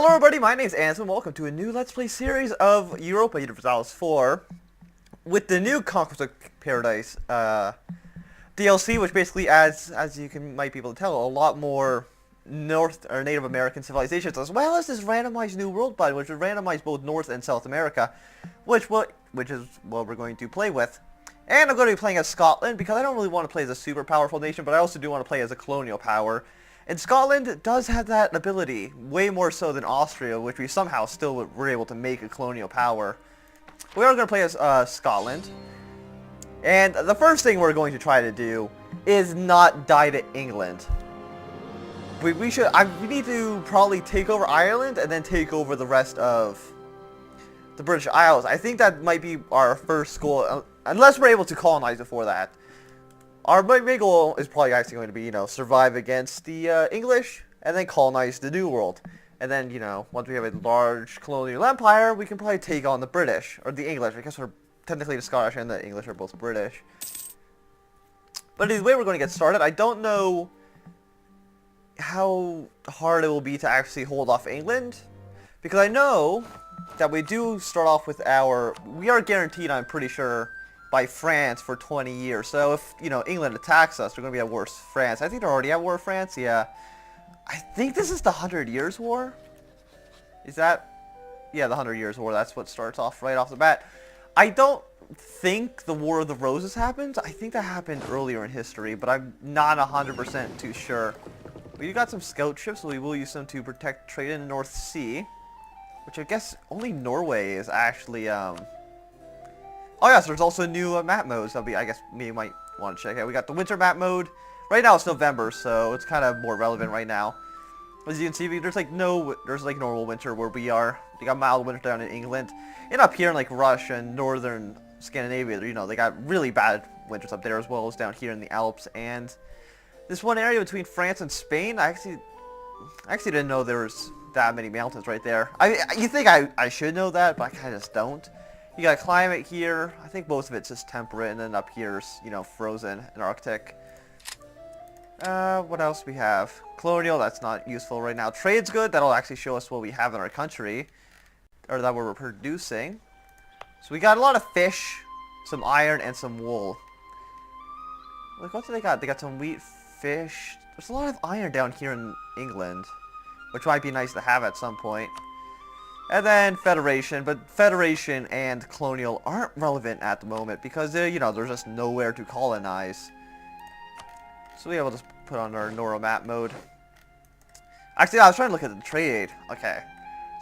Hello everybody, my name's Anson. Welcome to a new Let's Play series of Europa Universalis 4 with the new Conquest of Paradise DLC, which basically adds, as you might be able to tell, a lot more North or Native American civilizations, as well as this randomized new world button, which would randomize both North and South America, which is what we're going to play with. And I'm going to be playing as Scotland because I don't really want to play as a super powerful nation, but I also do want to play as a colonial power. And Scotland does have that ability, way more so than Austria, which we somehow still were able to make a colonial power. We are going to play as Scotland. And the first thing we're going to try to do is not die to England. We need to probably take over Ireland and then take over the rest of the British Isles. I think that might be our first goal, unless we're able to colonize before that. Our main goal is probably actually going to be, survive against the English and then colonize the New World. And then, once we have a large colonial empire, we can probably take on the British, or the English. I guess we're technically the Scottish and the English are both British. But the way we're going to get started, I don't know how hard it will be to actually hold off England. Because I know that we do start off with we are guaranteed, I'm pretty sure, by France for 20 years. So if, England attacks us, we're going to be at war with France. I think they're already at war with France, yeah. I think this is the 100 Years' War. Is that? Yeah, the 100 Years' War. That's what starts off right off the bat. I don't think the War of the Roses happened. I think that happened earlier in history, but I'm not 100% too sure. We got some scout ships, so we will use them to protect trade in the North Sea. Which I guess only Norway is actually, Oh yes, there's also new map modes that I guess you might want to check out. We got the winter map mode. Right now it's November, so it's kind of more relevant right now. As you can see, there's like normal winter where we are. You got mild winter down in England, and up here in like Russia and northern Scandinavia, they got really bad winters up there, as well as down here in the Alps. And this one area between France and Spain, I actually didn't know there was that many mountains right there. You think I should know that, but I kind of just don't. You got climate here. I think most of it's just temperate, and then up here's, frozen and Arctic. What else we have? Colonial, that's not useful right now. Trade's good. That'll actually show us what we have in our country, or that we're producing. So we got a lot of fish, some iron, and some wool. Like, what do they got? They got some wheat, fish. There's a lot of iron down here in England, which might be nice to have at some point. And then Federation, but Federation and Colonial aren't relevant at the moment because, there's just nowhere to colonize. So we will just put on our normal map mode. Actually, I was trying to look at the trade. Okay,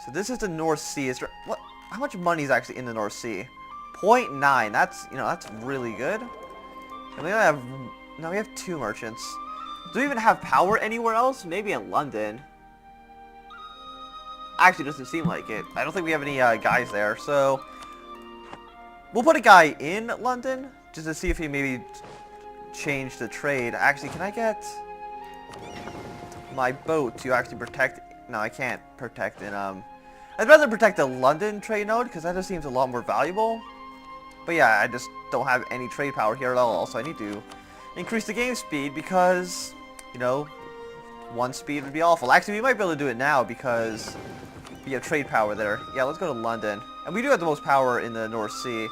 so this is the North Sea. How much money is actually in the North Sea? 0.9. That's really good. And we have 2 merchants. Do we even have power anywhere else? Maybe in London. Actually, doesn't seem like it. I don't think we have any guys there, so we'll put a guy in London just to see if he maybe changed the trade. Actually, can I get my boat to actually protect? No, I can't protect in I'd rather protect the London trade node because that just seems a lot more valuable. But yeah, I just don't have any trade power here at all. Also, I need to increase the game speed because 1 speed would be awful. Actually, we might be able to do it now because we have trade power there. Yeah, let's go to London. And we do have the most power in the North Sea.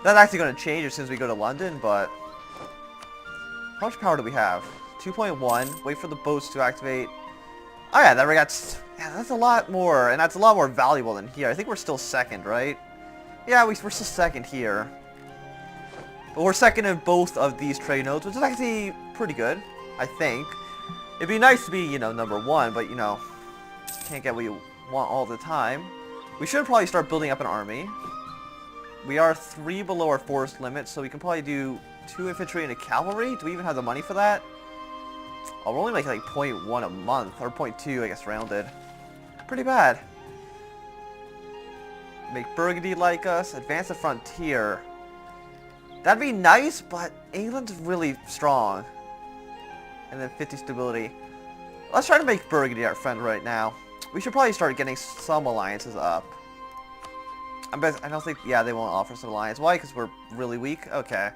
That's actually going to change as soon as we go to London, but how much power do we have? 2.1. Wait for the boats to activate. Oh yeah, there we got. Yeah, that's a lot more, and that's a lot more valuable than here. I think we're still second, right? Yeah, we're still second here. But we're second in both of these trade nodes, which is actually pretty good, I think. It'd be nice to be, number 1, but, can't get what you want all the time. We should probably start building up an army. We are 3 below our force limit, so we can probably do 2 infantry and a cavalry. Do we even have the money for that? Oh, we're only making like 0.1 a month, or 0.2, I guess, rounded. Pretty bad. Make Burgundy like us. Advance the frontier. That'd be nice, but England's really strong. And then 50 stability. Let's try to make Burgundy our friend right now. We should probably start getting some alliances up. I don't think, yeah, they won't offer us an alliance. Why? Because we're really weak? Okay.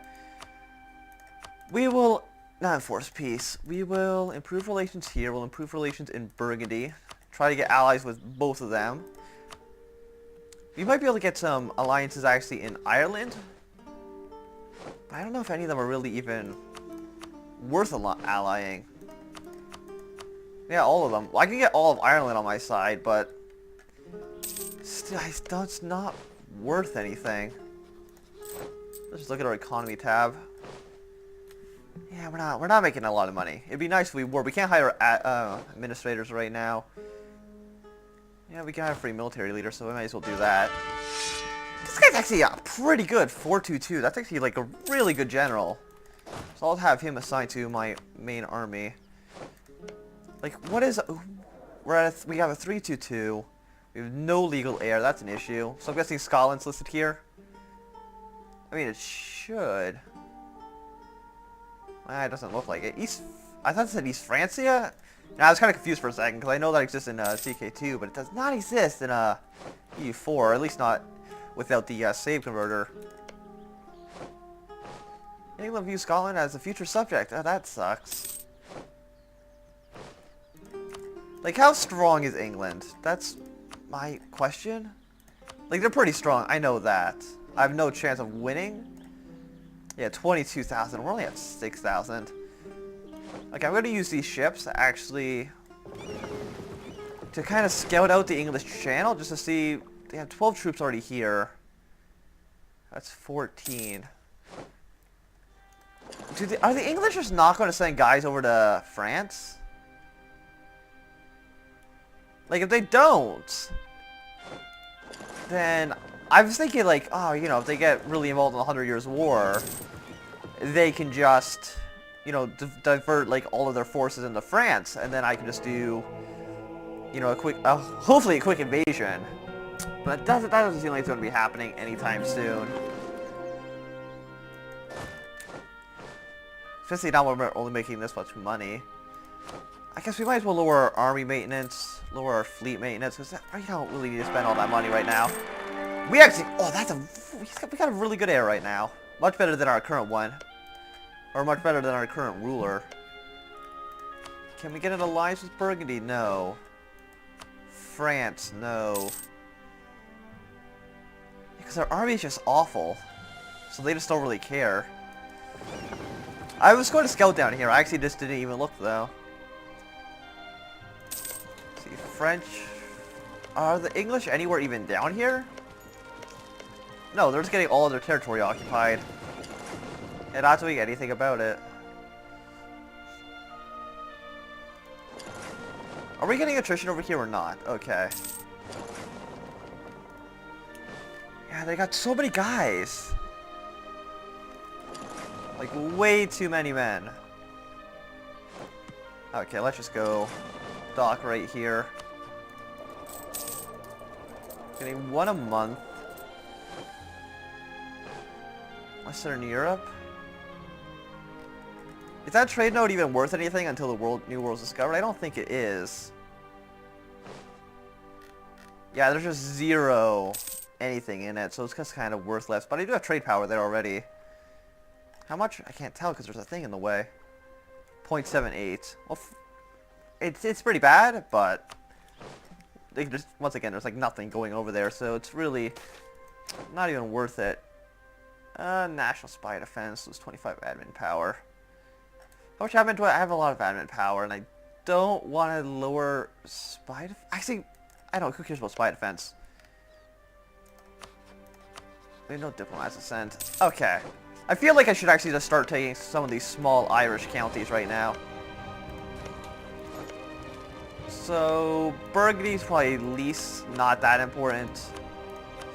We will not enforce peace. We will improve relations here. We'll improve relations in Burgundy. Try to get allies with both of them. We might be able to get some alliances actually in Ireland. But I don't know if any of them are really even worth allying. Yeah, all of them. Well, I can get all of Ireland on my side, but still, it's not worth anything. Let's just look at our economy tab. Yeah, we're not making a lot of money. It'd be nice if we were. We can't hire administrators right now. Yeah, we can have free military leader, so we might as well do that. This guy's actually pretty good, 422. That's actually like a really good general. So I'll have him assigned to my main army. Like, what is... we have a 322. We have no legal heir. That's an issue. So I'm guessing Scotland's listed here. I mean, it should. It doesn't look like it. I thought it said East Francia. Now, I was kind of confused for a second, because I know that exists in CK2, but it does not exist in EU4, at least not without the save converter. England views Scotland as a future subject. Oh, that sucks. Like, how strong is England? That's my question. Like, they're pretty strong. I know that. I have no chance of winning. Yeah, 22,000. We're only at 6,000. Okay, I'm going to use these ships to actually... to kind of scout out the English Channel, just to see... They have 12 troops already here. That's 14. Are the English just not going to send guys over to France? Like, if they don't... then... I was thinking, like, oh, you know, if they get really involved in the 100 Years' War, they can just, you know, divert, like, all of their forces into France, and then I can just do, you know, a quick, hopefully a quick invasion. But that doesn't seem like it's going to be happening anytime soon. Especially now when we're only making this much money. I guess we might as well lower our army maintenance, lower our fleet maintenance, because we don't really need to spend all that money right now. We actually, we got a really good heir right now. Much better than our current one. Or much better than our current ruler. Can we get an alliance with Burgundy? No. France? No. Because our army is just awful. So they just don't really care. I was going to scout down here. I actually just didn't even look though. Let's see, French. Are the English anywhere even down here? No, they're just getting all of their territory occupied. And not doing anything about it. Are we getting attrition over here or not? Okay. Yeah, they got so many guys. Like, way too many men. Okay, let's just go dock right here. Getting one a month. Western Europe? Is that trade node even worth anything until the New World's discovered? I don't think it is. Yeah, there's just zero anything in it, so it's just kind of worthless. But I do have trade power there already. How much? I can't tell because there's a thing in the way. 0.78. Well, it's pretty bad, but they just, once again, there's like nothing going over there, so it's really not even worth it. National Spy Defense was 25 admin power. How much admin do I have? A lot of admin power, and I don't want to lower spy defense. Actually, I don't know. Who cares about spy defense? There's no diplomats to send. Okay. I feel like I should actually just start taking some of these small Irish counties right now. So, Burgundy's probably least not that important.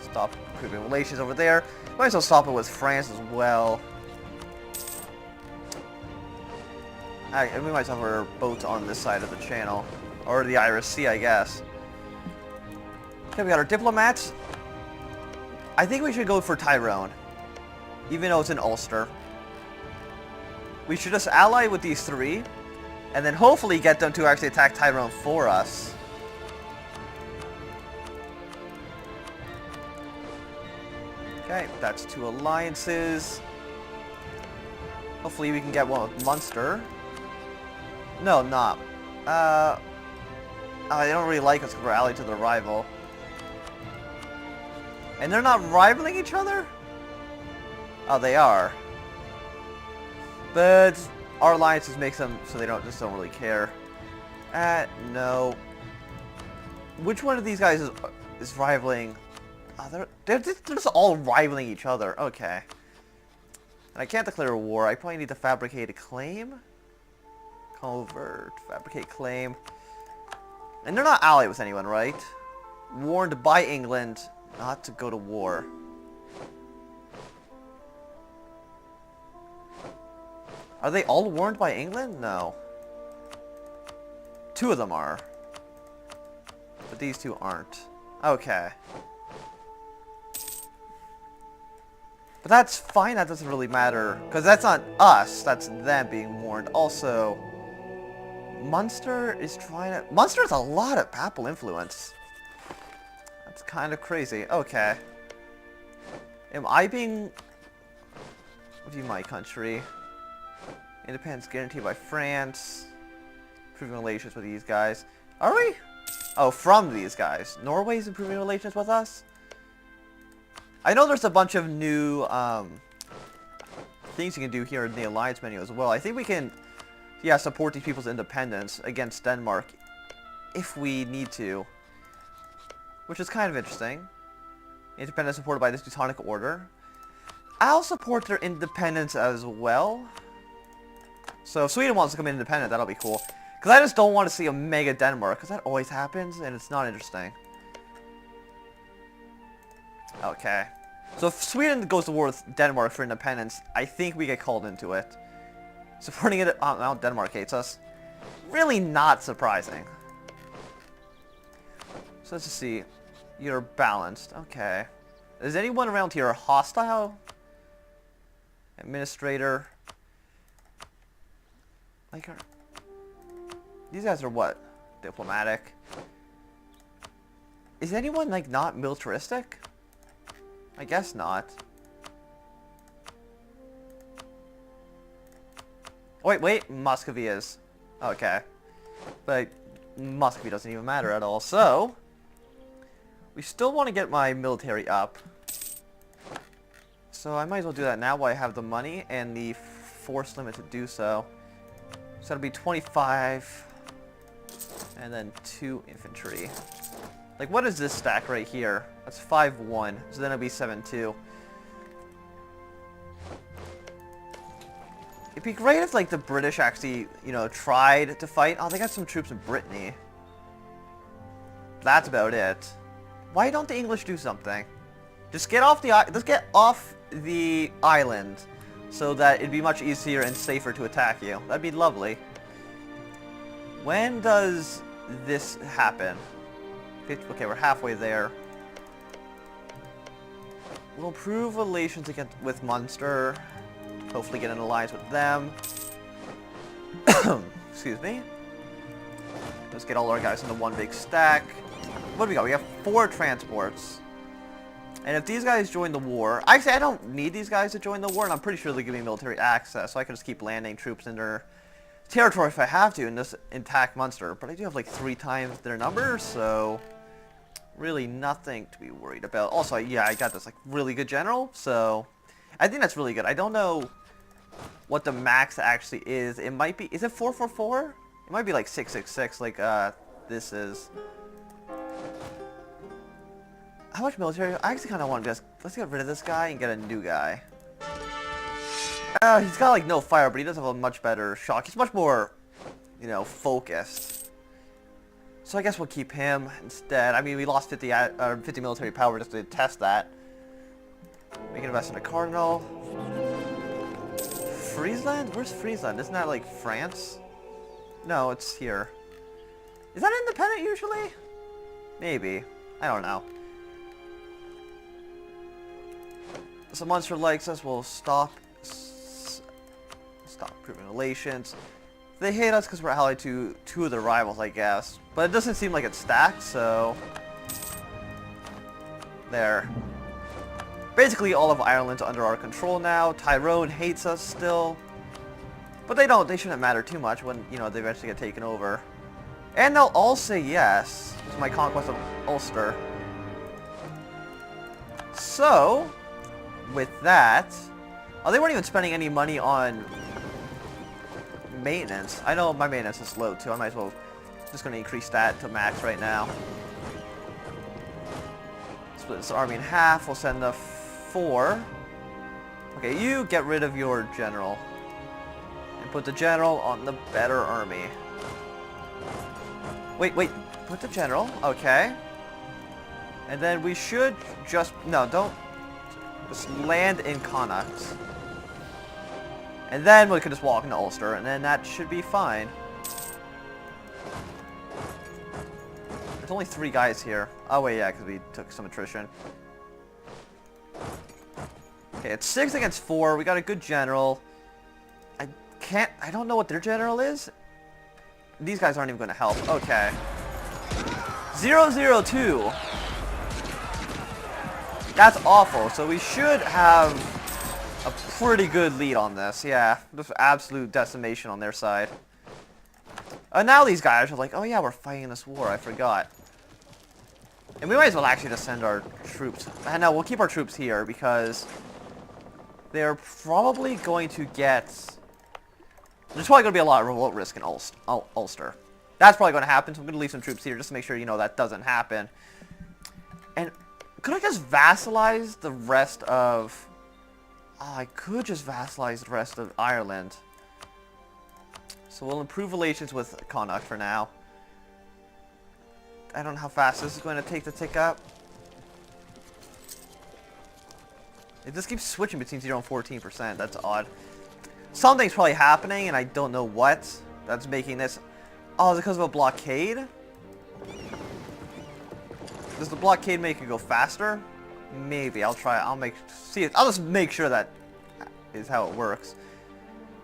Stop improving relations over there. Might as well stop it with France as well. And we might have our boats on this side of the channel. Or the Irish Sea, I guess. Okay, we got our diplomats. I think we should go for Tyrone. Even though it's in Ulster. We should just ally with these three. And then hopefully get them to actually attack Tyrone for us. Okay, that's 2 alliances. Hopefully we can get one with Munster. No, not. They don't really like us because we're allied to their rival. And they're not rivaling each other? Oh, they are. But our alliances makes them so they just don't really care. No. Which one of these guys is rivaling? Oh, they're just all rivaling each other. Okay. And I can't declare a war. I probably need to fabricate a claim. Covert, fabricate claim. And they're not allied with anyone, right? Warned by England not to go to war. Are they all warned by England? No. 2 of them are. But these 2 aren't. Okay. But that's fine, that doesn't really matter. Because that's not us, that's them being warned. Also, Munster is trying to... Munster has a lot of papal influence. That's kind of crazy. Okay. Am I being... What do you, my country? Independence guaranteed by France. Improving relations with these guys. Are we? Oh, from these guys. Norway's improving relations with us? I know there's a bunch of new things you can do here in the alliance menu as well. I think we can, yeah, support these people's independence against Denmark if we need to. Which is kind of interesting. Independence supported by this Teutonic Order. I'll support their independence as well. So if Sweden wants to come in independent, that'll be cool. Because I just don't want to see a mega Denmark, because that always happens, and it's not interesting. Okay. So if Sweden goes to war with Denmark for independence, I think we get called into it. Supporting it, now Denmark hates us. Really not surprising. So let's just see. You're balanced. Okay. Is anyone around here hostile? Administrator. Like, these guys are what? Diplomatic. Is anyone, like, not militaristic? I guess not. Wait, Muscovy is. Okay. But Muscovy doesn't even matter at all, so... We still want to get my military up. So I might as well do that now while I have the money and the force limit to do so. So that'll be 25, and then 2 infantry. Like, what is this stack right here? That's 5-1, so then it'll be 7-2. It'd be great if, like, the British actually, you know, tried to fight. Oh, they got some troops in Brittany. That's about it. Why don't the English do something? Just get off the island. So that it'd be much easier and safer to attack you. That'd be lovely. When does this happen? Okay, we're halfway there. We'll improve relations with Munster. Hopefully get an alliance with them. Excuse me. Let's get all our guys into one big stack. What do we got? We have 4 transports. And if these guys join the war... Actually, I don't need these guys to join the war, and I'm pretty sure they'll give me military access, so I can just keep landing troops in their territory if I have to, and just attack Munster. But I do have, like, 3 times their numbers, so... Really nothing to be worried about. Also, yeah, I got this, like, really good general, so... I think that's really good. I don't know what the max actually is. It might be... Is it 444? It might be, like, 666, like, this is... How much military? I actually kind of want to just... Let's get rid of this guy and get a new guy. He's got, like, no fire, but he does have a much better shock. He's much more, you know, focused. So I guess we'll keep him instead. I mean, we lost 50 military power just to test that. Make an investment in a Cardinal. Friesland? Where's Friesland? Isn't that, like, France? No, it's here. Is that independent usually? Maybe. I don't know. So Munster likes us, we'll stop improving relations. They hate us because we're allied to 2 of their rivals, I guess. But it doesn't seem like it's stacked, so... There. Basically all of Ireland's under our control now. Tyrone hates us still. But they shouldn't matter too much when, you know, they eventually get taken over. And they'll all say yes to my Conquest of Ulster. So, with that... Oh, they weren't even spending any money on maintenance. I know my maintenance is low too. I might as well just going to increase that to max right now. Split this army in half. We'll send the 4. Okay, you get rid of your general. And put the general on the better army. Wait. Put the general. Okay. And then we should just... No, don't... Just land in Connacht. And then we can just walk into Ulster, and then that should be fine. There's only 3 guys here. Oh wait, yeah, because we took some attrition. Okay, it's 6 against 4. We got a good general. I don't know what their general is. These guys aren't even going to help. Okay. 0-0-2. That's awful. So we should have a pretty good lead on this. Yeah, just absolute decimation on their side. Now these guys are like, oh yeah, we're fighting this war. I forgot. And we might as well actually just send our troops. No, we'll keep our troops here because they're probably going to get... There's probably going to be a lot of revolt risk in Ulster. That's probably going to happen, so I'm going to leave some troops here just to make sure, you know, that doesn't happen. And could I just vassalize the rest of... Oh, I could just vassalize the rest of Ireland. So we'll improve relations with Connacht for now. I don't know how fast this is going to take to tick up. It just keeps switching between 0 and 14%. That's odd. Something's probably happening, and I don't know what. That's making this... Oh, is it because of a blockade? Does the blockade make it go faster? Maybe. I'll try. I'll just make sure that is how it works.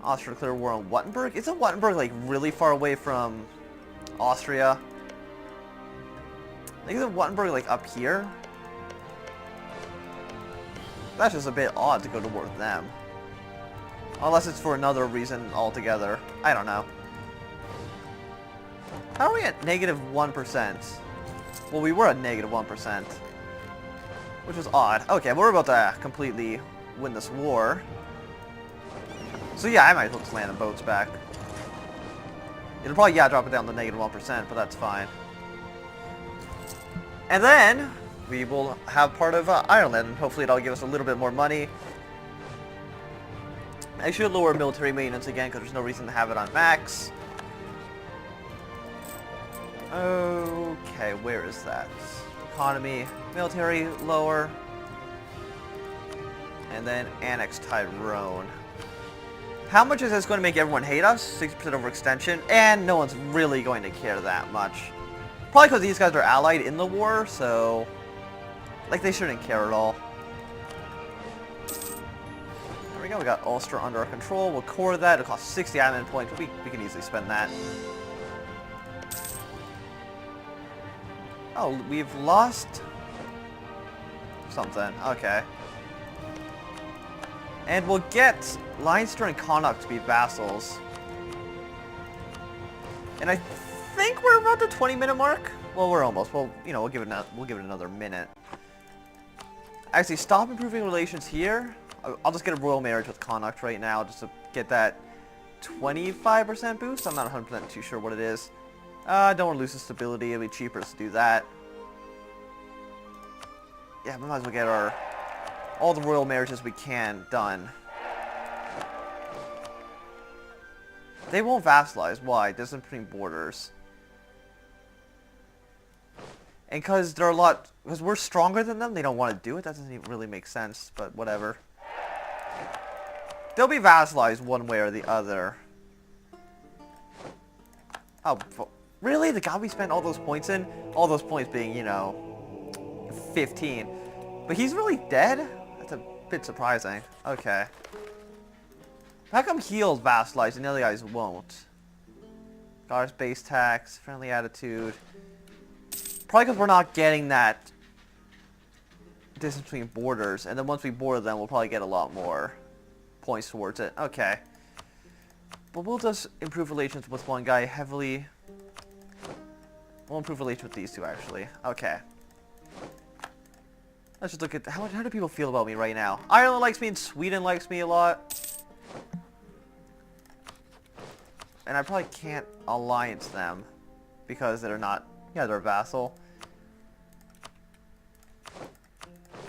Austria declare war on Wittenberg. Isn't Wittenberg like really far away from Austria? Like, isn't Wittenberg like up here? That's just a bit odd to go to war with them. Unless it's for another reason altogether. I don't know. How are we at negative 1%? Well, we were at negative 1%. Which was odd. Okay, we're about to completely win this war. So yeah, I might as well just land the boats back. It'll probably, yeah, drop it down to negative 1%, but that's fine. And then, we will have part of Ireland, and hopefully it'll give us a little bit more money. I should lower military maintenance again, because there's no reason to have it on max. Okay, where is that? Economy, military, lower. And then annex Tyrone. How much is this going to make everyone hate us? 60% overextension, and no one's really going to care that much. Probably because these guys are allied in the war, so... Like, they shouldn't care at all. There we go, we got Ulster under our control. We'll core that. It'll cost 60 admin points, but we can easily spend that. Oh, we've lost... something. Okay. And we'll get Leinster and Connacht to be vassals. And I think we're about the 20-minute mark. Well, we're almost. Well, you know, we'll give it another minute. Actually, stop improving relations here. I'll just get a royal marriage with Connacht right now, just to get that 25% boost. I'm not 100% too sure what it is. I don't want to lose the stability. It'll be cheaper to do that. Yeah, we might as well get all the royal marriages we can done. They won't vassalize. Why? Distance between borders. And because because we're stronger than them, they don't want to do it. That doesn't even really make sense, but whatever. They'll be vassalized one way or the other. Oh, really? The guy we spent all those points in? All those points being, you know, 15. But he's really dead? That's a bit surprising. Okay. How come he'll vassalize and the other guys won't? Guards base tax, friendly attitude. Probably because we're not getting that distance between borders. And then once we border them, we'll probably get a lot more points towards it. Okay. But we'll just improve relations with one guy heavily. We'll improve relations with these two, actually. Okay. Let's just look at... How do people feel about me right now? Ireland likes me and Sweden likes me a lot. And I probably can't alliance them. Because they're not... Yeah, they're a vassal.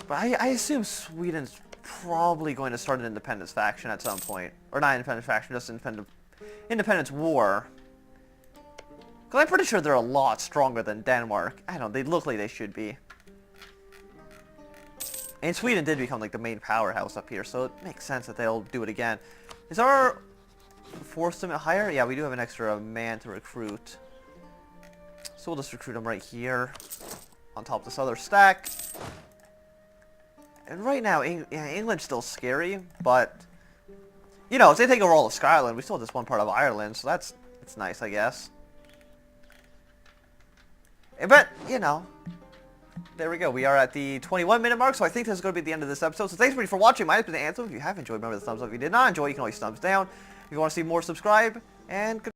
But I assume Sweden's probably going to start an independence faction at some point. Or not independence faction, just independence war. Because I'm pretty sure they're a lot stronger than Denmark. I don't know, they look like they should be. And Sweden did become like the main powerhouse up here, so it makes sense that they'll do it again. Is our force limit higher? Yeah, we do have an extra man to recruit. So we'll just recruit him right here. On top of this other stack. And right now, England's still scary, but... You know, if they take over all of Scotland, we still have this one part of Ireland, so that's nice, I guess. But, you know... There we go. We are at the 21-minute mark, so I think this is going to be the end of this episode. So thanks everybody for watching. My name has been Anthem. If you have enjoyed, remember the thumbs up. If you did not enjoy, you can always thumbs down. If you want to see more, subscribe, and goodbye.